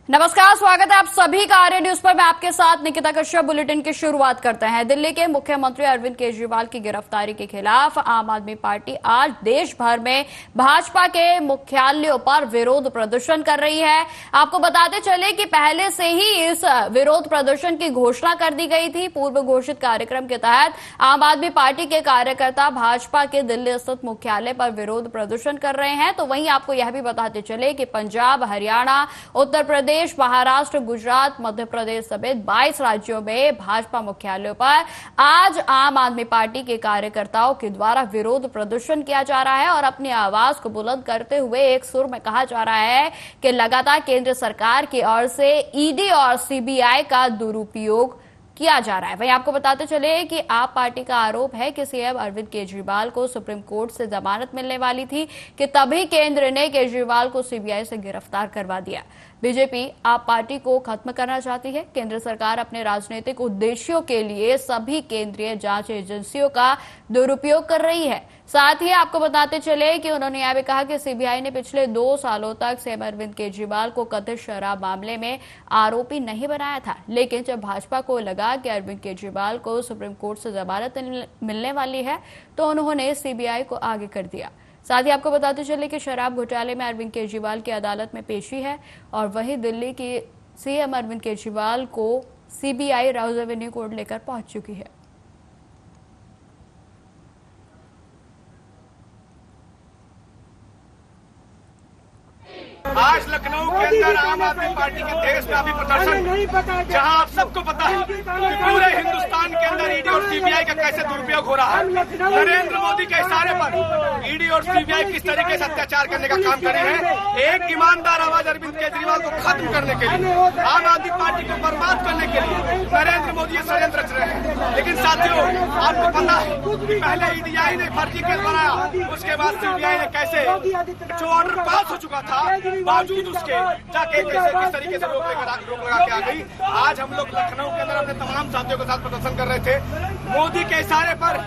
नमस्कार, स्वागत है आप सभी का आर्य न्यूज पर। मैं आपके साथ निकिता कश्यप। बुलेटिन की शुरुआत करते हैं। दिल्ली के मुख्यमंत्री अरविंद केजरीवाल की गिरफ्तारी के खिलाफ आम आदमी पार्टी आज देश भर में भाजपा के मुख्यालयों पर विरोध प्रदर्शन कर रही है। आपको बताते चले कि पहले से ही इस विरोध प्रदर्शन की घोषणा कर दी गई थी। पूर्व घोषित कार्यक्रम के तहत आम आदमी पार्टी के कार्यकर्ता भाजपा के दिल्ली स्थित मुख्यालय पर विरोध प्रदर्शन कर रहे हैं। तो वहीं आपको यह भी बताते चले कि पंजाब, हरियाणा, उत्तर प्रदेश, महाराष्ट्र, गुजरात, मध्य प्रदेश समेत 22 राज्यों में भाजपा मुख्यालयों पर आज आम आदमी पार्टी के कार्यकर्ताओं के द्वारा विरोध प्रदर्शन किया जा रहा है और अपनी आवाज को बुलंद करते हुए एक सुर में कहा जा रहा है कि लगातार केंद्र सरकार की ओर से ईडी और सीबीआई का दुरुपयोग किया जा रहा है। वहीं आपको बताते चले कि आप पार्टी का आरोप है कि सीएम अरविंद केजरीवाल को सुप्रीम कोर्ट से जमानत मिलने वाली थी कि तभी केंद्र ने केजरीवाल को सीबीआई से गिरफ्तार करवा दिया। बीजेपी आप पार्टी को खत्म करना चाहती है। केंद्र सरकार अपने राजनीतिक उद्देश्यों के लिए सभी केंद्रीय जांच एजेंसियों का दुरुपयोग कर रही है। साथ ही आपको बताते चले कि उन्होंने यह भी कहा कि सीबीआई ने पिछले 2 सालों तक सीएम अरविंद केजरीवाल को कथित शराब मामले में आरोपी नहीं बनाया था, लेकिन जब भाजपा को लगा कि अरविंद केजरीवाल को सुप्रीम कोर्ट से जमानत मिलने वाली है तो उन्होंने सीबीआई को आगे कर दिया। साथ ही आपको बताते चले कि शराब घोटाले में अरविंद केजरीवाल की अदालत में पेशी है और वहीं दिल्ली की सीएम अरविंद केजरीवाल को सीबीआई राउज एवेन्यू कोर्ट लेकर पहुंच चुकी है। आज लखनऊ के अंदर आम आदमी पार्टी के देशव्यापी प्रदर्शन, जहां आप सबको पता है कि पूरे हिंदुस्तान के अंदर ईडी और सीबीआई का कैसे दुरुपयोग हो रहा है। नरेंद्र मोदी के इशारे पर ईडी और सीबीआई किस तरीके से अत्याचार करने का काम कर रहे हैं। एक ईमानदार आवाज अरविंद केजरीवाल को खत्म करने के लिए, आम आदमी पार्टी को बर्बाद करने के लिए नरेंद्र मोदी ये षड्यंत्र रच रहे हैं। लेकिन साथियों, आपको पता है कि पहले ईडीआई ने फर्जी केस बनाया, उसके बाद सीबीआई ने कैसे, जो ऑर्डर पास हो चुका था बावजूद उसके जाके कैसे किस तरीके से रोक लगा के आ गई। आज हम लोग लखनऊ के अंदर अपने तमाम साथियों के साथ प्रदर्शन कर रहे थे। मोदी के इशारे पर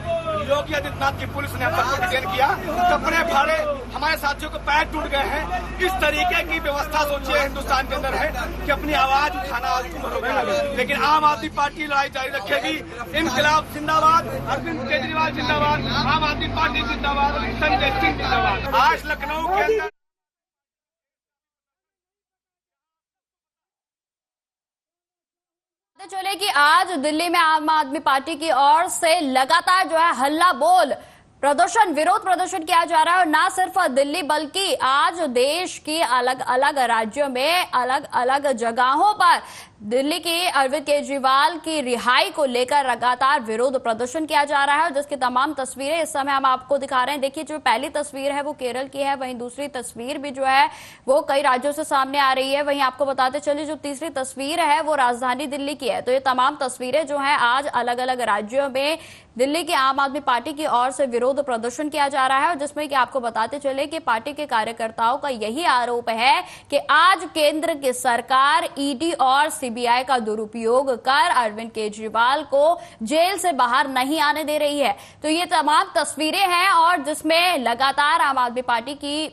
योगी आदित्यनाथ की पुलिस ने हम सबको डिटेन किया, कपड़े फाड़े, हमारे साथियों को पैर टूट गए हैं। इस तरीके की व्यवस्था सोचिए हिंदुस्तान के अंदर है कि अपनी आवाज उठाना आज तुम रोक है। लेकिन आम आदमी पार्टी लड़ाई जारी रखेगी। इनकलाब जिंदाबाद, अरविंद केजरीवाल जिंदाबाद, आम आदमी पार्टी जिंदाबाद, संजय सिंह जिंदाबाद। आज लखनऊ के अंदर चले कि आज दिल्ली में आम आदमी पार्टी की ओर से लगातार जो है हल्ला बोल प्रदर्शन, विरोध प्रदर्शन किया जा रहा है। और ना सिर्फ दिल्ली बल्कि आज देश के अलग अलग राज्यों में अलग अलग जगहों पर दिल्ली के अरविंद केजरीवाल की रिहाई को लेकर लगातार विरोध प्रदर्शन किया जा रहा है, जिसकी तमाम तस्वीरें इस समय हम आपको दिखा रहे हैं। देखिए, जो पहली तस्वीर है वो केरल की है, वहीं दूसरी तस्वीर भी जो है वो कई राज्यों से सामने आ रही है। वहीं आपको बताते चलिए जो तीसरी तस्वीर है वो राजधानी दिल्ली की है। तो ये तमाम तस्वीरें जो है आज अलग अलग राज्यों में दिल्ली की आम आदमी पार्टी की ओर से विरोध प्रदर्शन किया जा रहा है, और जिसमें कि आपको बताते चले कि पार्टी के कार्यकर्ताओं का यही आरोप है कि आज केंद्र की सरकार ईडी और सीबीआई का दुरुपयोग कर अरविंद केजरीवाल को जेल से बाहर नहीं आने दे रही है। तो ये तमाम तस्वीरें हैं और जिसमें लगातार आम आदमी पार्टी की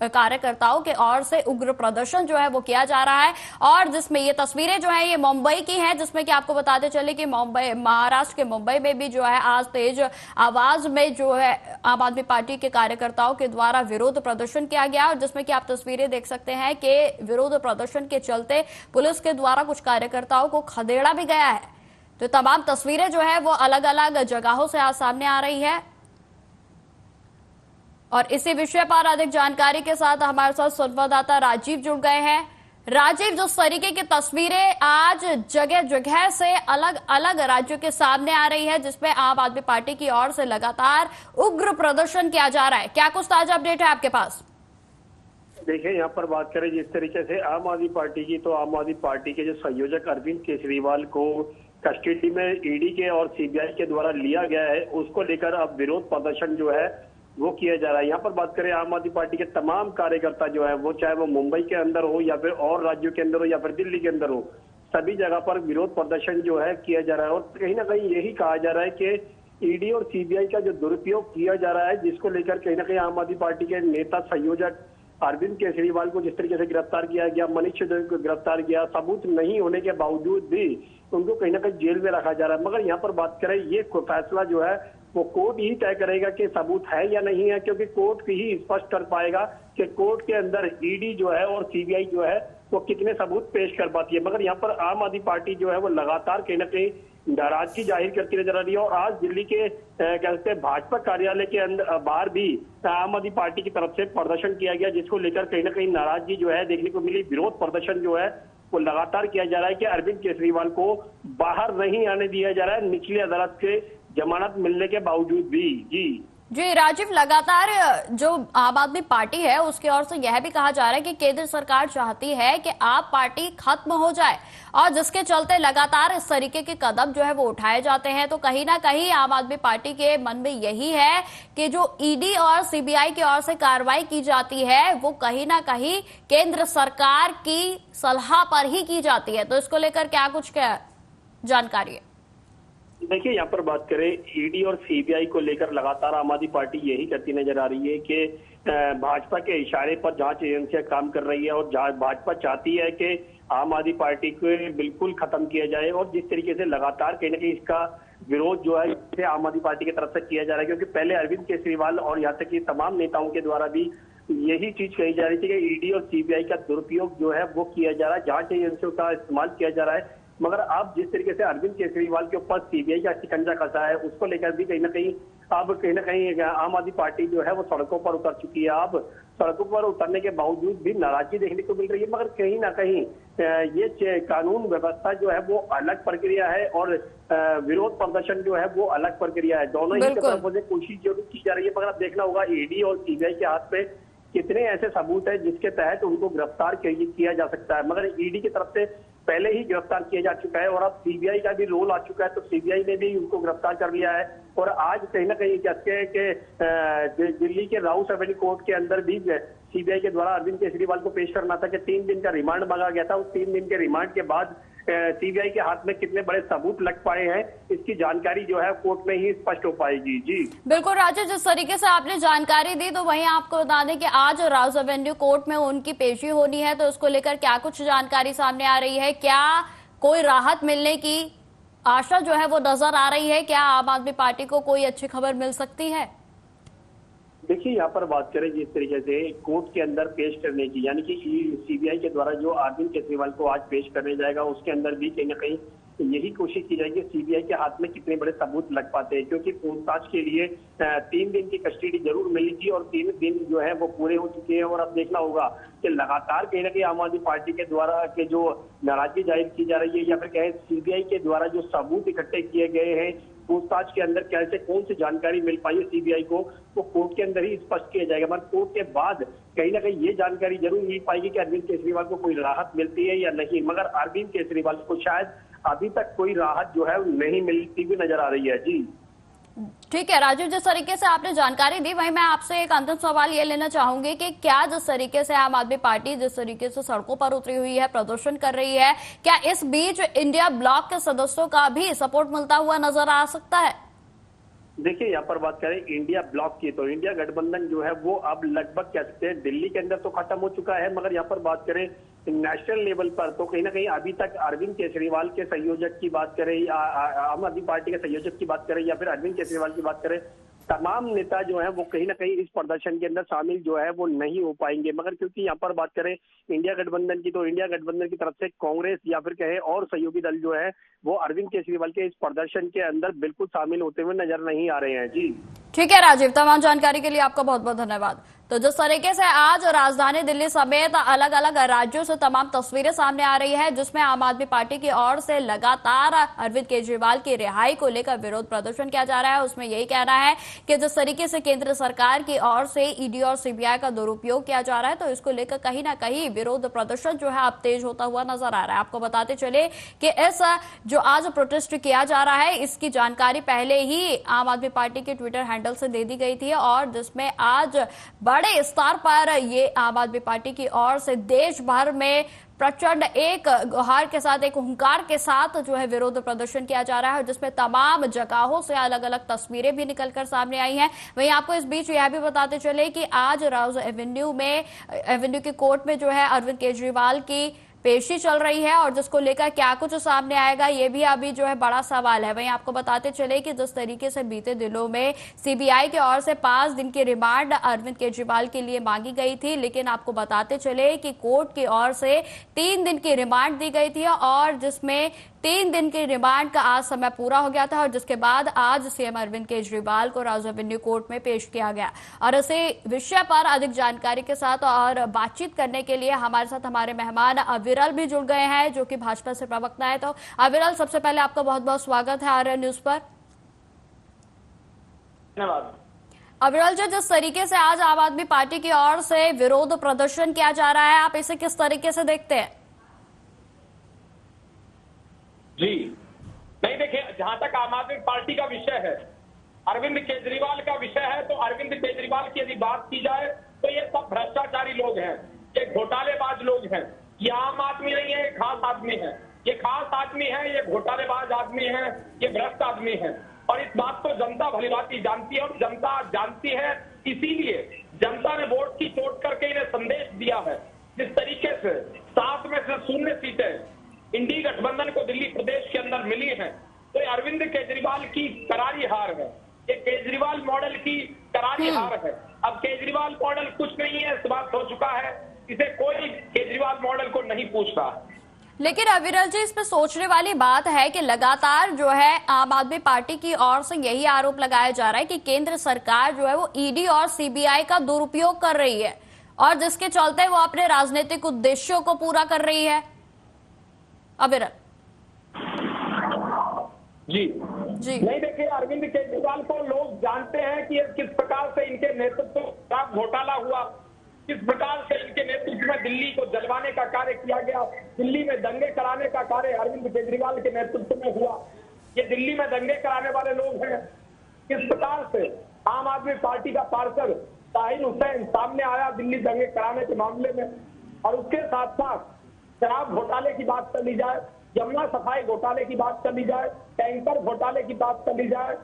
कार्यकर्ताओं के ओर से उग्र प्रदर्शन जो है वो किया जा रहा है, और जिसमें ये तस्वीरें जो है ये मुंबई की हैं, जिसमें कि आपको बताते चले कि मुंबई, महाराष्ट्र के मुंबई में भी जो है आज तेज आवाज में जो है आम आदमी पार्टी के कार्यकर्ताओं के द्वारा विरोध प्रदर्शन किया गया, और जिसमें कि आप तस्वीरें देख सकते हैं कि विरोध प्रदर्शन के चलते पुलिस के द्वारा कुछ कार्यकर्ताओं को खदेड़ा भी गया है। तो तमाम तस्वीरें जो है वो अलग अलग जगहों से आज सामने आ रही है, और इसी विषय पर अधिक जानकारी के साथ हमारे साथ संवाददाता राजीव जुड़ गए हैं। राजीव, जिस तरीके की तस्वीरें आज जगह जगह से अलग अलग राज्यों के सामने आ रही है, जिसमें आम आदमी पार्टी की ओर से लगातार उग्र प्रदर्शन किया जा रहा है, क्या कुछ ताजा अपडेट है आपके पास? देखिए, यहाँ पर बात करें जिस तरीके से आम आदमी पार्टी की, तो आम आदमी पार्टी के जो संयोजक अरविंद केजरीवाल को कस्टडी में ईडी के और सीबीआई के द्वारा लिया गया है, उसको लेकर अब विरोध प्रदर्शन जो है वो किया जा रहा है। यहाँ पर बात करें आम आदमी पार्टी के तमाम कार्यकर्ता जो है वो, चाहे वो मुंबई के अंदर हो या फिर और राज्यों के अंदर हो या फिर दिल्ली के अंदर हो, सभी जगह पर विरोध प्रदर्शन जो है किया जा रहा है। और कहीं ना कहीं यही कहा जा रहा है कि ईडी और सीबीआई का जो दुरुपयोग किया जा रहा है, जिसको लेकर कहीं ना कहीं आम आदमी पार्टी के नेता संयोजक अरविंद केजरीवाल को जिस तरीके से गिरफ्तार किया गया, मनीष सिसोदिया को गिरफ्तार किया, सबूत नहीं होने के बावजूद भी उनको कहीं ना कहीं जेल में रखा जा रहा है। मगर यहाँ पर बात करें, ये फैसला जो है वो कोर्ट ही तय करेगा कि सबूत है या नहीं है, क्योंकि कोर्ट ही स्पष्ट कर पाएगा कि कोर्ट के अंदर ईडी जो है और सीबीआई जो है वो कितने सबूत पेश कर पाती है। मगर यहाँ पर आम आदमी पार्टी जो है वो लगातार कहीं ना कहीं नाराजगी जाहिर करती नजर आ रही है। और आज दिल्ली के कहते हैं भाजपा कार्यालय के अंदर बाहर भी आम आदमी पार्टी की तरफ से प्रदर्शन किया गया, जिसको लेकर कहीं ना कहीं नाराजगी जो है देखने को मिली। विरोध प्रदर्शन जो है वो लगातार किया जा रहा है कि अरविंद केजरीवाल को बाहर नहीं आने दिया जा रहा है निचली अदालत से जमानत मिलने के बावजूद भी। जी राजीव, लगातार जो आम आदमी पार्टी है उसकी ओर से यह भी कहा जा रहा है कि केंद्र सरकार चाहती है कि आप पार्टी खत्म हो जाए, और जिसके चलते लगातार इस तरीके के कदम जो है वो उठाए जाते हैं। तो कहीं ना कहीं आम आदमी पार्टी के मन में यही है कि जो ईडी और सीबीआई की ओर से कार्रवाई की जाती है वो कहीं ना कहीं केंद्र सरकार की सलाह पर ही की जाती है। तो इसको लेकर क्या जानकारी है? देखिए, यहाँ पर बात करें ईडी और सीबीआई को लेकर लगातार आम आदमी पार्टी यही कहती नजर आ रही है कि भाजपा के इशारे पर जांच एजेंसियां काम कर रही है और भाजपा चाहती है कि आम आदमी पार्टी को बिल्कुल खत्म किया जाए। और जिस तरीके से लगातार कहीं ना कहीं इसका विरोध जो है इसे आम आदमी पार्टी की तरफ से किया जा रहा है, क्योंकि पहले अरविंद केजरीवाल और यहाँ तक कि तमाम नेताओं के द्वारा भी यही चीज कही जा रही थी कि ईडी और सीबीआई का दुरुपयोग जो है वो किया जा रहा है, जांच एजेंसियों का इस्तेमाल किया जा रहा है। मगर अब जिस तरीके से अरविंद केजरीवाल के ऊपर सीबीआई का शिकंजा कसा है, उसको लेकर भी कहीं ना कहीं आम आदमी पार्टी जो है वो सड़कों पर उतर चुकी है। अब सड़कों पर उतरने के बावजूद भी नाराजगी देखने को मिल रही है। मगर कहीं ना कहीं ये कानून व्यवस्था जो है वो अलग प्रक्रिया है और विरोध प्रदर्शन जो है वो अलग प्रक्रिया है। दोनों ही तरफों से कोशिश जरूर की जा रही है। मगर अब देखना होगा ईडी और सीबीआई के हाथ पे कितने ऐसे सबूत है जिसके तहत उनको गिरफ्तार किया जा सकता है। मगर ईडी की तरफ से पहले ही गिरफ्तार किया जा चुका है और अब सीबीआई का भी रोल आ चुका है, तो सीबीआई ने भी उनको गिरफ्तार कर लिया है। और आज कहीं ना कहीं कहते हैं कि दिल्ली के राउस एवेन्यू कोर्ट के अंदर भी सीबीआई के द्वारा अरविंद केजरीवाल को पेश करना था कि 3 दिन का रिमांड मांगा गया था। उस 3 दिन के रिमांड के बाद सीबीआई के हाथ में कितने बड़े सबूत लग पाए हैं, इसकी जानकारी जो है कोर्ट में ही स्पष्ट हो पाएगी। जी बिल्कुल राजेश, जिस तरीके से आपने जानकारी दी, तो वहीं आपको बता दें कि आज राउस एवेन्यू कोर्ट में उनकी पेशी होनी है। तो उसको लेकर क्या कुछ जानकारी सामने आ रही है? क्या कोई राहत मिलने की आशा जो है वो नजर आ रही है? क्या आम आदमी पार्टी को कोई अच्छी खबर मिल सकती है? देखिए, यहाँ पर बात करें जिस तरीके से कोर्ट के अंदर पेश करने की, यानी कि सीबीआई के द्वारा जो अरविंद केजरीवाल को आज पेश करने जाएगा, उसके अंदर भी कहीं ना कहीं यही कोशिश की जाएगी सीबीआई के हाथ में कितने बड़े सबूत लग पाते हैं, क्योंकि पूछताछ के लिए 3 दिन की कस्टडी जरूर मिली थी और 3 दिन जो है वो पूरे हो चुके हैं। और अब देखना होगा कि लगातार कहीं ना कहीं आम आदमी पार्टी के द्वारा के जो नाराजगी जाहिर की जा रही है या फिर कहें सीबीआई के द्वारा जो सबूत इकट्ठे किए गए हैं, पूछताछ के अंदर कैसे कौन सी जानकारी मिल पाई है सीबीआई को, वो कोर्ट के अंदर ही स्पष्ट किया जाएगा। मगर कोर्ट के बाद कहीं ना कहीं ये जानकारी जरूर मिल पाएगी कि अरविंद केजरीवाल को कोई राहत मिलती है या नहीं। मगर अरविंद केजरीवाल को शायद अभी तक कोई राहत जो है नहीं मिलती हुई नजर आ रही है। जी ठीक है राजीव, जिस तरीके से आपने जानकारी दी, वहीं मैं आपसे एक अंतिम सवाल ये लेना चाहूंगी कि क्या जिस तरीके से आम आदमी पार्टी जिस तरीके से सड़कों पर उतरी हुई है, प्रदर्शन कर रही है, क्या इस बीच इंडिया ब्लॉक के सदस्यों का भी सपोर्ट मिलता हुआ नजर आ सकता है? देखिए, यहाँ पर बात करें इंडिया ब्लॉक की, तो इंडिया गठबंधन जो है वो अब लगभग कह सकते हैं दिल्ली के अंदर तो खत्म हो चुका है। मगर यहाँ पर बात करें नेशनल लेवल पर, तो कहीं ना कहीं अभी तक अरविंद केजरीवाल के संयोजक की बात करें या आम आदमी पार्टी के संयोजक की बात करें या फिर अरविंद केजरीवाल की बात करें, तमाम नेता जो है वो कहीं ना कहीं इस प्रदर्शन के अंदर शामिल जो है वो नहीं हो पाएंगे। मगर क्योंकि यहाँ पर बात करें इंडिया गठबंधन की, तो इंडिया गठबंधन की तरफ से कांग्रेस या फिर कहे और सहयोगी दल जो है वो अरविंद केजरीवाल के इस प्रदर्शन के अंदर बिल्कुल शामिल होते हुए नजर नहीं आ रहे हैं। जी ठीक है राजीव, तमाम जानकारी के लिए आपका बहुत बहुत धन्यवाद। तो जिस तरीके से आज राजधानी दिल्ली समेत अलग अलग राज्यों से तमाम तस्वीरें सामने आ रही है, जिसमें आम आदमी पार्टी की ओर से लगातार अरविंद केजरीवाल की रिहाई को लेकर विरोध प्रदर्शन किया जा रहा है। उसमें यही कहना है कि जिस तरीके से केंद्र सरकार की ओर से ईडी और सीबीआई का दुरुपयोग किया जा रहा है, तो इसको लेकर कहीं ना कहीं विरोध प्रदर्शन जो है अब तेज होता हुआ नजर आ रहा है। आपको बताते चले कि इस जो आज प्रोटेस्ट किया जा रहा है, इसकी जानकारी पहले ही आम आदमी पार्टी के ट्विटर हैंडल से दे दी गई थी और जिसमें आज बड़े स्तर पर ये आम आदमी पार्टी की ओर से देश भर में प्रचंड एक गुहार के साथ, एक हुंकार के साथ जो है विरोध प्रदर्शन किया जा रहा है, जिसमें तमाम जगहों से अलग अलग तस्वीरें भी निकलकर सामने आई हैं। वहीं आपको इस बीच यह भी बताते चले कि आज राउज एवेन्यू की कोर्ट में जो है अरविंद केजरीवाल की पेशी चल रही है, और जिसको लेकर क्या कुछ सामने आएगा ये भी अभी जो है बड़ा सवाल है। वहीं आपको बताते चले कि जिस तरीके से बीते दिनों में सीबीआई की ओर से 5 दिन की रिमांड अरविंद केजरीवाल के लिए मांगी गई थी, लेकिन आपको बताते चले कि कोर्ट की ओर से 3 दिन की रिमांड दी गई थी, और जिसमें 3 दिन की रिमांड का आज समय पूरा हो गया था, और जिसके बाद आज सीएम अरविंद केजरीवाल को राउज एवेन्यू कोर्ट में पेश किया गया। और इसी विषय पर अधिक जानकारी के साथ और बातचीत करने के लिए हमारे साथ हमारे मेहमान अविरल भी जुड़ गए हैं, जो कि भाजपा से प्रवक्ता है। तो अविरल, सबसे पहले आपका बहुत बहुत स्वागत है आर्यन न्यूज पर। धन्यवाद। अविरल जी, जिस तरीके से आज आम आदमी पार्टी की ओर से विरोध प्रदर्शन किया जा रहा है, आप इसे किस तरीके से देखते हैं? जी नहीं, देखिए, जहां तक आम आदमी पार्टी का विषय है, अरविंद केजरीवाल का विषय है, तो अरविंद केजरीवाल की यदि बात की जाए तो ये सब भ्रष्टाचारी लोग हैं, ये घोटालेबाज लोग हैं। ये आम आदमी नहीं है, ये खास आदमी है। ये खास आदमी है, ये घोटालेबाज आदमी है, ये भ्रष्ट आदमी है। और इस बात को जनता भलीभांति जानती है, और जनता जानती है, इसीलिए जनता ने वोट की चोट करके इन्हें संदेश दिया है। जिस तरीके से 7 में से 0 सीटें इंडी गठबंधन को दिल्ली प्रदेश के अंदर मिली हैं, तो ये अरविंद केजरीवाल की करारी हार है, ये केजरीवाल मॉडल की करारी हार है। अब केजरीवाल मॉडल कुछ नहीं है, इस बात हो चुका है, इसे कोई केजरीवाल मॉडल को नहीं पूछता। लेकिन अविरल जी, इसमें सोचने वाली बात है कि लगातार जो है आम आदमी पार्टी की ओर से यही आरोप लगाया जा रहा है कि केंद्र सरकार जो है वो ईडी और सीबीआई का दुरुपयोग कर रही है, और जिसके चलते वो अपने राजनीतिक उद्देश्यों को पूरा कर रही है। अविरल जी जी नहीं, देखिए, अरविंद केजरीवाल को लोग जानते हैं कि किस प्रकार से इनके नेतृत्व का घोटाला हुआ, किस प्रकार से इनके नेतृत्व में दिल्ली को जलवाने का कार्य किया गया, दिल्ली में दंगे कराने का कार्य अरविंद केजरीवाल के नेतृत्व में हुआ। ये दिल्ली में दंगे कराने वाले लोग हैं। किस प्रकार से आम आदमी पार्टी का पार्षद ताहिर हुसैन सामने आया दिल्ली दंगे कराने के मामले में, और उसके साथ साथ शराब घोटाले की बात कर ली जाए, यमुना सफाई घोटाले की बात कर ली जाए, टैंकर घोटाले की बात कर ली जाए,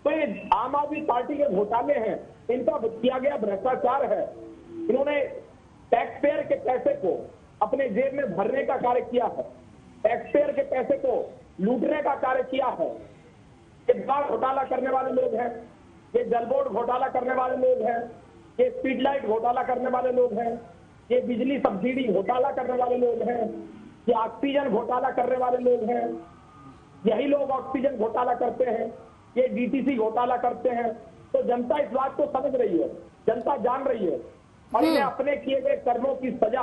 तो ये आम आदमी पार्टी के घोटाले हैं, इनका किया गया भ्रष्टाचार है। इन्होंने टैक्स पेयर के पैसे को अपने जेब में भरने का कार्य किया है, टैक्स पेयर के पैसे को लूटने का कार्य किया है। ये बार घोटाला करने वाले लोग हैं, ये जल बोर्ड घोटाला करने वाले लोग हैं, ये स्ट्रीट लाइट घोटाला करने वाले लोग हैं, ये बिजली सब्सिडी घोटाला करने वाले लोग हैं, ये ऑक्सीजन घोटाला करने वाले लोग हैं। यही लोग ऑक्सीजन घोटाला करते हैं, ये डीटीसी घोटाला करते हैं। तो जनता इस बात को समझ रही है, जनता जान रही है, और इन्हें अपने किए गए कर्मों की सजा,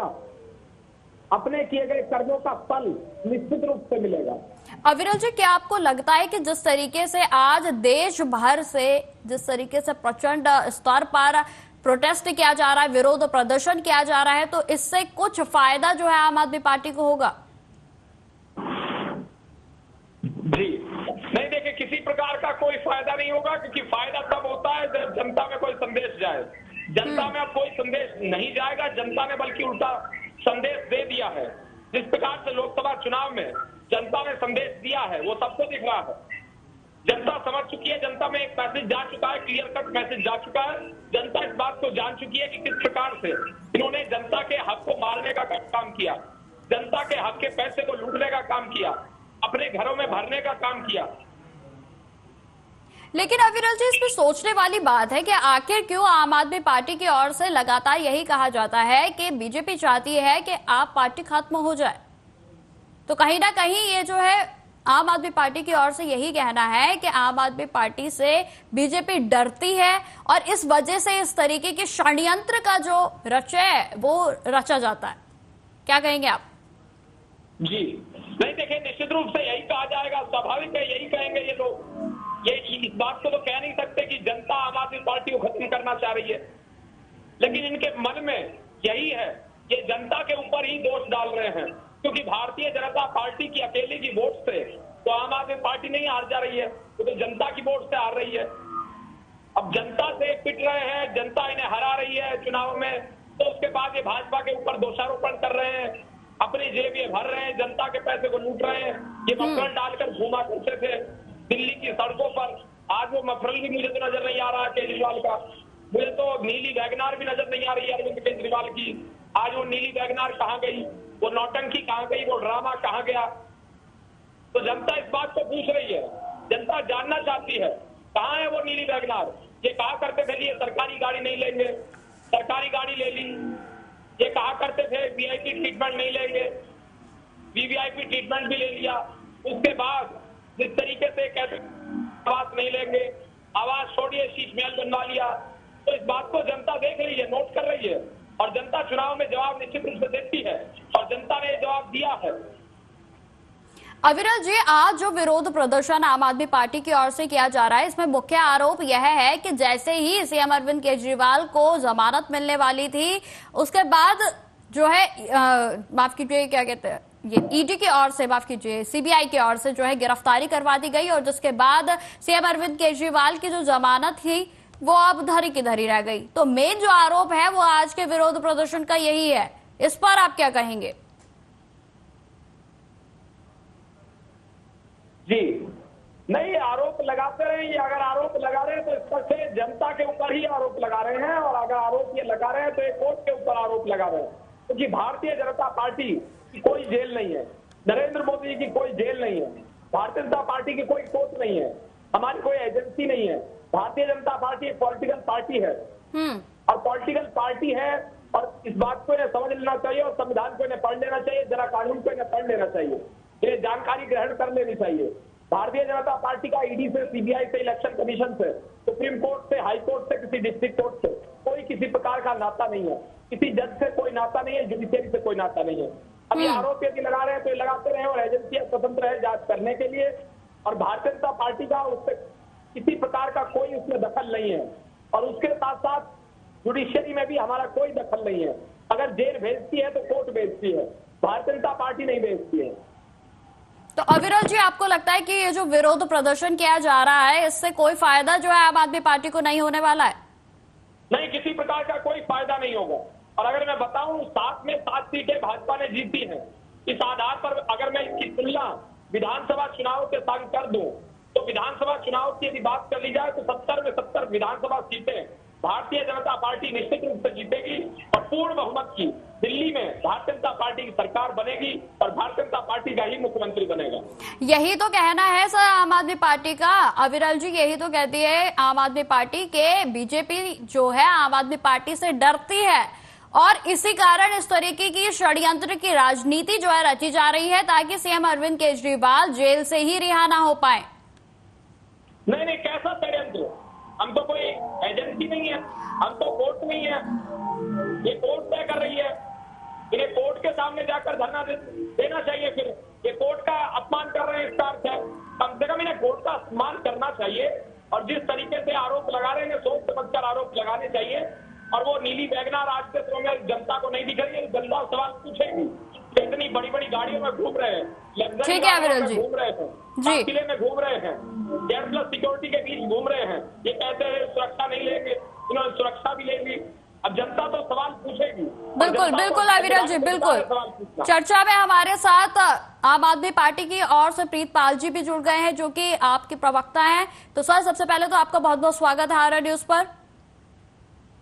अपने किए गए कर्मों का फल निश्चित रूप से मिलेगा। अविरल जी, क्या आपको लगता है कि जिस तरीके से आज देश भर से जिस तरीके से प्रचंड स्तर पर प्रोटेस्ट किया जा रहा है, विरोध प्रदर्शन किया जा रहा है, तो इससे कुछ फायदा जो है आम आदमी पार्टी को होगा? जी नहीं, देखिए, किसी प्रकार का कोई फायदा नहीं होगा, क्योंकि फायदा तब होता है जब जनता में कोई संदेश जाए। जनता में अब कोई संदेश नहीं जाएगा, जनता ने बल्कि उल्टा संदेश दे दिया है। जिस प्रकार से लोकसभा चुनाव में जनता ने संदेश दिया है वो सबको दिख रहा है, जनता समझ चुकी है, जनता में एक मैसेज जा चुका है, क्लियर कट मैसेज जा चुका है। जनता इस बात को जान चुकी है कि किस प्रकार से इन्होंने जनता के हक को मारने का काम किया, जनता के हक के पैसे को लूटने का काम किया, अपने घरों में भरने का काम किया। लेकिन अविरल जी, इसमें सोचने वाली बात है कि आखिर क्यों आम आदमी पार्टी की ओर से लगातार यही कहा जाता है कि बीजेपी चाहती है कि आप पार्टी खत्म हो जाए, तो कहीं ना कहीं ये जो है आम आदमी पार्टी की ओर से यही कहना है कि आम आदमी पार्टी से बीजेपी डरती है, और इस वजह से इस तरीके के षड्यंत्र का जो वो रचा जाता है। क्या कहेंगे आप? जी नहीं, देखिए, निश्चित रूप से यही कहा जाएगा, स्वाभाविक है, यही कहेंगे ये लोग। ये इस बात को तो कह नहीं सकते कि जनता आम आदमी पार्टी को खत्म करना चाह रही है, लेकिन इनके मन में यही है, ये जनता के ऊपर ही दोष डाल रहे हैं, क्योंकि भारतीय जनता पार्टी की अकेले की वोट से तो आम आदमी पार्टी नहीं हार जा रही है, तो जनता की वोट से हार रही है। अब जनता से पिट रहे हैं, जनता इन्हें हरा रही है चुनाव में, तो उसके बाद ये भाजपा के ऊपर दोषारोपण कर रहे हैं, अपनी जेब ये भर रहे हैं, जनता के पैसे को लूट रहे हैं। ये मफरल डालकर घूमा करते थे दिल्ली की सड़कों पर, आज वो मफरल भी मुझे तो नजर नहीं आ रहा केजरीवाल का। मुझे तो नीली वैगनार भी नजर नहीं आ रही है अरविंद केजरीवाल की। आज वो नीली वैगनार कहाँ गई, वो नौटंकी कहाँ गई, वो ड्रामा कहाँ गया? तो जनता इस बात को पूछ रही है, जनता जानना चाहती है कहाँ है वो नीली वैगनार। ये कहा करते थे ये सरकारी गाड़ी नहीं लेंगे, सरकारी गाड़ी ले ली। ये कहा करते थे वीआईपी ट्रीटमेंट नहीं लेंगे, वीवीआईपी ट्रीटमेंट भी ले लिया। उसके बाद जिस तरीके से कहते आवास नहीं लेंगे, आवास छोड़िए शीश महल बनवा लिया। तो इस बात को जनता देख रही है, नोट कर रही है, और जनता चुनाव में जवाब निश्चित रूप से देती है, और जनता ने जवाब दिया है। अविरल जी, आज जो विरोध प्रदर्शन आम आदमी पार्टी की ओर से किया जा रहा है, इसमें मुख्य आरोप यह है कि जैसे ही सीएम अरविंद केजरीवाल को जमानत मिलने वाली थी, उसके बाद जो है माफ कीजिए, क्या कहते हैं, ये ईडी की ओर से, माफ कीजिए, सीबीआई की ओर से जो है गिरफ्तारी करवा दी गई, और जिसके बाद सीएम अरविंद केजरीवाल की जो जमानत थी वो अब धरी की धरी रह गई। तो मेन जो आरोप है वो आज के विरोध प्रदर्शन का यही है, इस पर आप क्या कहेंगे? जी नहीं, आरोप लगाते रहे। ये अगर आरोप लगा रहे हैं तो इस पर से जनता के ऊपर ही आरोप लगा रहे हैं, और अगर आरोप ये लगा रहे हैं तो एक कोर्ट के ऊपर आरोप लगा रहे हैं, क्योंकि भारतीय जनता पार्टी की कोई जेल नहीं है, नरेंद्र मोदी जी की कोई जेल नहीं है, भारतीय जनता पार्टी की कोई कोर्ट नहीं है, हमारी कोई एजेंसी नहीं है। भारतीय जनता पार्टी एक पॉलिटिकल पार्टी है, और पॉलिटिकल पार्टी है, और इस बात को इन्हें समझ लेना चाहिए, और संविधान को इन्हें पढ़ लेना चाहिए, जरा कानून को इन्हें पढ़ लेना चाहिए, ये जानकारी ग्रहण कर लेनी चाहिए। भारतीय जनता पार्टी का ईडी से, सीबीआई से, इलेक्शन कमीशन से, सुप्रीम कोर्ट से, हाई कोर्ट से, किसी डिस्ट्रिक्ट कोर्ट से कोई किसी प्रकार का नाता नहीं है, किसी जज से कोई नाता नहीं है, जुडिशियरी से कोई नाता नहीं है। अब ये आरोप यदि लगा रहे हैं तो ये लगाते रहे, और एजेंसियां स्वतंत्र है जांच करने के लिए, और भारतीय जनता पार्टी का उससे किसी प्रकार का कोई उसमें दखल नहीं है, और उसके साथ साथ जुडिशियरी में भी हमारा कोई दखल नहीं है। अगर जेल भेजती है तो कोर्ट भेजती है, भारतीय जनता पार्टी नहीं भेजती है। तो अविरल जी, आपको लगता है कि ये जो विरोध प्रदर्शन किया जा रहा है, इससे कोई फायदा जो है आम आदमी पार्टी को नहीं होने वाला है? नहीं, किसी प्रकार का कोई फायदा नहीं होगा। और अगर मैं बताऊं, 7 में 7 सीटें भाजपा ने जीती हैं। इस आधार पर अगर मैं इसकी तुलना विधानसभा चुनाव के साथ कर दूं, तो विधानसभा चुनाव की यदि बात कर ली जाए तो 70 में 70 विधानसभा सीटें भारतीय जनता पार्टी निश्चित रूप से जीतेगी, और पूर्ण बहुमत की दिल्ली में भारतीय जनता पार्टी की सरकार बनेगी, और भारतीय जनता पार्टी का ही मुख्यमंत्री बनेगा। यही तो कहना है सर आम आदमी पार्टी का। अविरल जी, यही तो कहती है आम आदमी पार्टी के बीजेपी जो है आम आदमी पार्टी से डरती है, और इसी कारण इस तरीके की षड्यंत्र की राजनीति जो है रची जा रही है, ताकि सीएम अरविंद केजरीवाल जेल से ही रिहा ना हो पाए। नहीं नहीं, कैसा षड्यंत्र? हम तो कोई एजेंसी नहीं है, हम तो कोर्ट नहीं है, ये कोर्ट तय कर रही है। इन्हें कोर्ट के सामने जाकर धरना देना चाहिए। फिर ये कोर्ट का अपमान कर रहे हैं, इसका अर्थ है कम से कम इन्हें कोर्ट का अपमान करना चाहिए, और जिस तरीके से आरोप लगा रहे हैं सोच समझकर आरोप लगाने चाहिए। और वो नीली वैगनार आज के समय में जनता को नहीं दिख रही है, जनता सवाल पूछेगी। इतनी बड़ी बड़ी गाड़ियों में घूम रहे हैं, ठीक है अविरल जी, घूम रहे हैं, किले में घूम रहे हैं, कैशलेस सिक्योरिटी के बीच घूम रहे हैं। ये कहते हैं सुरक्षा नहीं लेंगे, इन्होंने सुरक्षा भी ले ली। अब जनता तो सवाल पूछेगी। बिल्कुल बिल्कुल अविरल जी, बिल्कुल। चर्चा में हमारे साथ आम आदमी पार्टी की ओर से प्रीतपाल जी भी जुड़ गए हैं, जो कि आपके प्रवक्ता हैं। तो सर, सबसे पहले तो आपका बहुत बहुत स्वागत है आर्य न्यूज पर।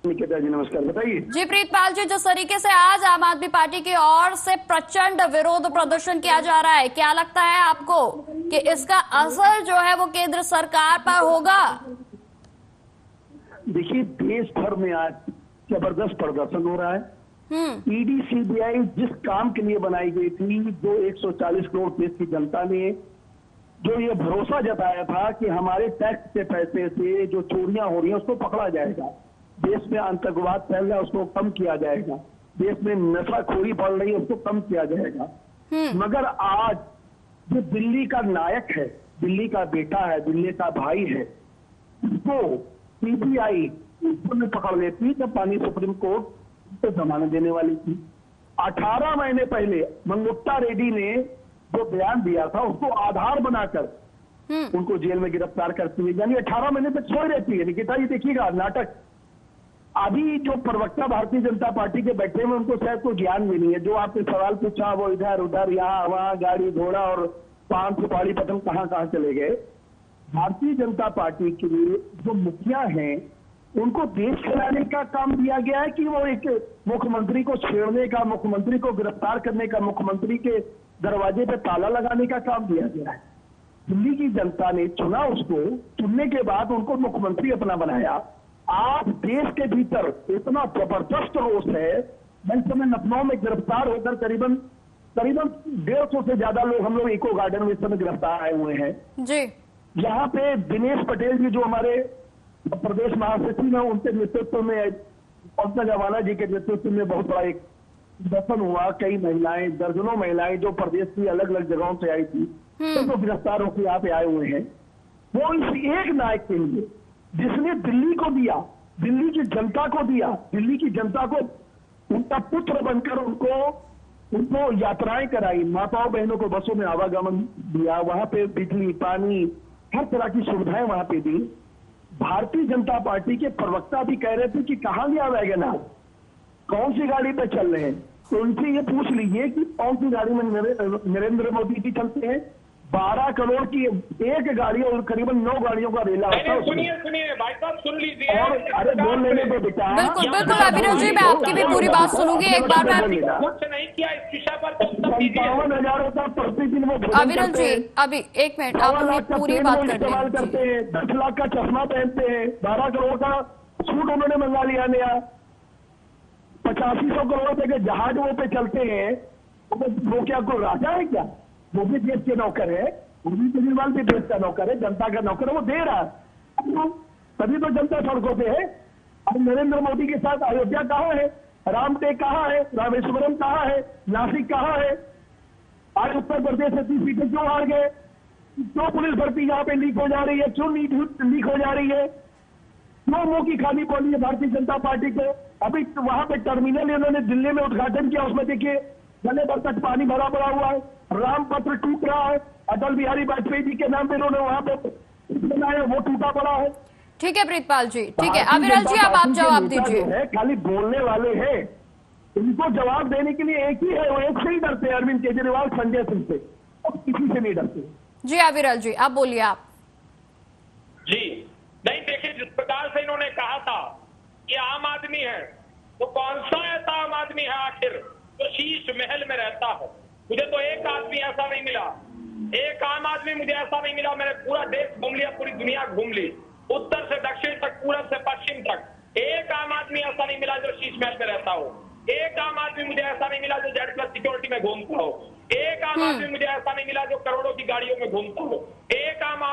निकिता जी नमस्कार, बताइए। जी प्रीतपाल जी, जिस तरीके से आज आम आदमी पार्टी की ओर से प्रचंड विरोध प्रदर्शन किया जा रहा है, क्या लगता है आपको कि इसका असर जो है वो केंद्र सरकार पर होगा? देखिए, देश भर में आज जबरदस्त प्रदर्शन हो रहा है। ईडी सीबीआई जिस काम के लिए बनाई गई थी, जो 140 करोड़ देश की जनता ने जो ये भरोसा जताया था कि हमारे टैक्स के पैसे से जो चोरियां हो रही हैं उसको पकड़ा जाएगा, देश में आतंकवाद फैल रहा है उसको कम किया जाएगा, देश में नशाखोरी बढ़ रही है उसको कम किया जाएगा, मगर आज जो दिल्ली का नायक है, दिल्ली का बेटा है, दिल्ली का भाई है, उसको सीबीआई उसको पकड़ लेती जब पानी सुप्रीम कोर्ट को जमानत देने वाली थी। 18 महीने पहले मंगुप्ता रेड्डी ने जो बयान दिया था उसको आधार बनाकर उनको जेल में गिरफ्तार करती है, यानी 18 महीने तक सोई रहती है। निकिता ये देखिएगा नाटक। अभी जो प्रवक्ता भारतीय जनता पार्टी के बैठे में उनको शायद कोई ज्ञान भी नहीं है। जो आपने सवाल पूछा वो इधर उधर यहाँ वहां गाड़ी घोड़ा और पान सुपारी पतंग कहां कहां चले गए। भारतीय जनता पार्टी के लिए जो मुखिया हैं उनको देश चलाने का काम दिया गया है कि वो एक मुख्यमंत्री को छेड़ने का, मुख्यमंत्री को गिरफ्तार करने का, मुख्यमंत्री के दरवाजे पे ताला लगाने का काम दिया गया है। दिल्ली की जनता ने चुना, उसको चुनने के बाद उनको मुख्यमंत्री अपना बनाया। आज देश के भीतर इतना जबरदस्त रोष है। मैं इस समय लखनऊ में गिरफ्तार होकर करीबन 150 से ज्यादा लोग हम लोग इको गार्डन में इस समय गिरफ्तार आए हुए हैं जी। यहाँ पे दिनेश पटेल जी जो हमारे प्रदेश महासचिव हैं उनके नेतृत्व में, पंकज अवाना जी के नेतृत्व में बहुत बड़ा एक दर्शन हुआ। कई महिलाएं, दर्जनों महिलाएं जो प्रदेश की अलग अलग जगहों से आई थी तो गिरफ्तार होकर यहाँ पे आए हुए हैं। वो इस एक नायक के लिए जिसने दिल्ली को दिया, दिल्ली की जनता को दिया, दिल्ली की जनता को उनका पुत्र बनकर उनको यात्राएं कराई, माताओं बहनों को बसों में आवागमन दिया, वहां पे बिजली पानी हर तरह की सुविधाएं वहां पे दी। भारतीय जनता पार्टी के प्रवक्ता भी कह रहे थे कि कहां गया वैगनआर, कौन सी गाड़ी पे चल रहे हैं। तो उनसे ये पूछ लीजिए कि कौन सी गाड़ी में नरेंद्र मोदी जी चलते हैं। 12 करोड़ की एक गाड़ी और करीबन 9 गाड़ियों का रेला होता है। सुनिए भाई साहब, सुन लीजिए। और अरे बोल लेने दो बेटा। बिल्कुल बिल्कुल अविरल जी, मैं आपकी भी पूरी बात सुनूंगी। एक बार मैं कुछ नहीं किया इस विषय पर तो 57,000 होता प्रतिदिन वो अविरल जी अभी 1 मिनट, आप हमें पूरी बात इस्तेमाल करते हैं। 10 लाख का चश्मा पहनते हैं, 12 करोड़ का सूट उन्होंने मंगा लिया नया, 8500 करोड़ रुपए के जहाज वो पे चलते हैं। वो क्या कोई राजा है क्या? वो भी देश के नौकर है, अरविंद केजरीवाल भी देश का नौकर है, जनता का नौकर है, वो दे रहा है। तभी तो जनता सड़कों पे है। अब नरेंद्र मोदी के साथ अयोध्या कहाँ है, रामटेक कहाँ है, रामेश्वरम कहाँ है, नासिक कहाँ है? आज उत्तर प्रदेश से 30 सीटें क्यों हार गए? क्यों पुलिस भर्ती यहाँ पे लीक हो जा रही है? क्यों लीक हो जा रही है? क्यों मुंह की खानी पड़ी है भारतीय जनता पार्टी को? अभी वहां पे टर्मिनल इन्होंने दिल्ली में उद्घाटन किया, उसमें देखिए गले भर तक पानी भरा पड़ा हुआ है, रामपत्र टूट रहा है। अटल बिहारी वाजपेयी जी के नाम पे इन्होंने वहां पे बनाया, वो टूटा पड़ा है। ठीक है प्रीतपाल जी, ठीक है। अविरल जी अब आप जवाब दीजिए। खाली बोलने वाले हैं, इनको जवाब देने के लिए एक ही है, वो एक से ही डरते हैं, अरविंद केजरीवाल, संजय सिंह से, और किसी से नहीं डरते। जी अविरल जी अब बोलिए आप। जी नहीं, देखिए जिस प्रकार से इन्होंने कहा था कि आम आदमी है, तो कौन सा ऐसा आम आदमी है आखिर जो शीश महल में रहता है? मुझे तो एक आदमी ऐसा नहीं मिला, एक आम आदमी मुझे ऐसा नहीं मिला। मैंने पूरा देश घूम लिया, पूरी दुनिया घूम ली, उत्तर से दक्षिण तक, पूरब से पश्चिम तक। एक आम आदमी ऐसा नहीं मिला जो शीश महल में रहता हो। एक आम आदमी मुझे ऐसा नहीं मिला जो Z+ सिक्योरिटी में घूमता हो। एक आम आदमी मुझे ऐसा नहीं मिला जो करोड़ों की गाड़ियों में घूमता हो। एक आम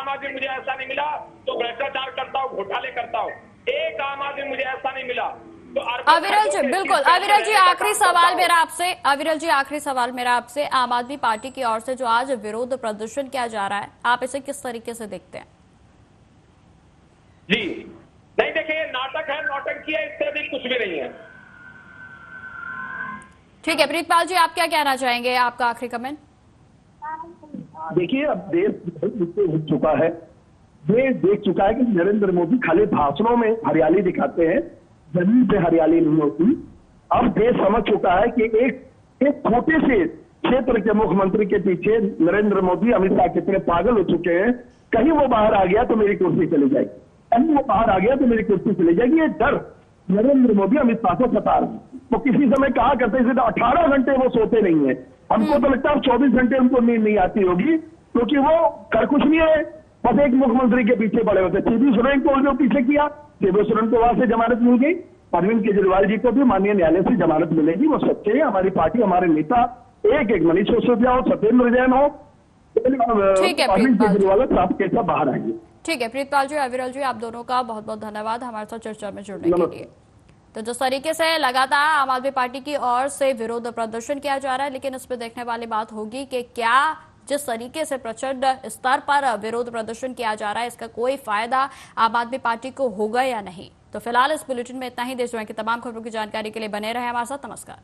आदमी मुझे ऐसा नहीं मिला जो भ्रष्टाचार करता हो, घोटाले करता हो। एक आम आदमी मुझे ऐसा नहीं मिला। तो अविरल जी बिल्कुल, अविरल जी आखिरी सवाल मेरा आपसे, अविरल जी आखिरी सवाल मेरा आपसे, आम आदमी पार्टी की ओर से जो आज विरोध प्रदर्शन किया जा रहा है, आप इसे किस तरीके से देखते हैं? जी नहीं, देखिए नाटक है, नौटंकी है, इससे अधिक कुछ भी नहीं है। ठीक है प्रीतपाल जी, आप क्या कहना चाहेंगे, आपका आखिरी कमेंट? देखिए अब देश उठ चुका है, देश देख चुका है कि नरेंद्र मोदी खाली भाषणों में हरियाली दिखाते हैं, जमीन पे हरियाली नहीं होती। अब देश समझ चुका है कि एक छोटे से क्षेत्र के मुख्यमंत्री के पीछे नरेंद्र मोदी, अमित शाह कितने पागल हो चुके हैं। कहीं वो बाहर आ गया तो मेरी कुर्सी चली जाएगी, कहीं वो बाहर आ गया तो मेरी कुर्सी चली जाएगी। ये डर नरेंद्र मोदी अमित शाह को सता रहे हैं। तो किसी समय कहा करते थे 18 घंटे वो सोते नहीं है, हमको तो लगता है 24 घंटे उनको नींद नहीं आती होगी, क्योंकि वो कर कुछ नहीं है, बस एक मुख्यमंत्री के पीछे पड़े होते। शिबू सोरेन को जो पीछे किया, शिबू सोरेन को वहां से जमानत मिल गई, अरविंद केजरीवाल जी को भी माननीय न्यायालय से जमानत मिलेगी। वो सच्चे हैं, हमारी पार्टी, हमारे नेता एक मनीष सिसोदिया हो, सत्येंद्र जैन हो, अरविंद केजरीवाल साफ के साथ बाहर आएंगे। ठीक है प्रीतपाल जी, अविरल जी, आप दोनों का बहुत बहुत धन्यवाद हमारे साथ चर्चा में जुड़ने के लिए। तो जिस तरीके से लगातार आम आदमी पार्टी की ओर से विरोध प्रदर्शन किया जा रहा है, लेकिन इस पर देखने वाली बात होगी कि क्या जिस तरीके से प्रचंड स्तर पर विरोध प्रदर्शन किया जा रहा है, इसका कोई फायदा आम आदमी पार्टी को होगा या नहीं। तो फिलहाल इस बुलेटिन में इतना ही। देश दुनिया की तमाम खबरों की जानकारी के लिए बने रहे हमारे साथ। नमस्कार।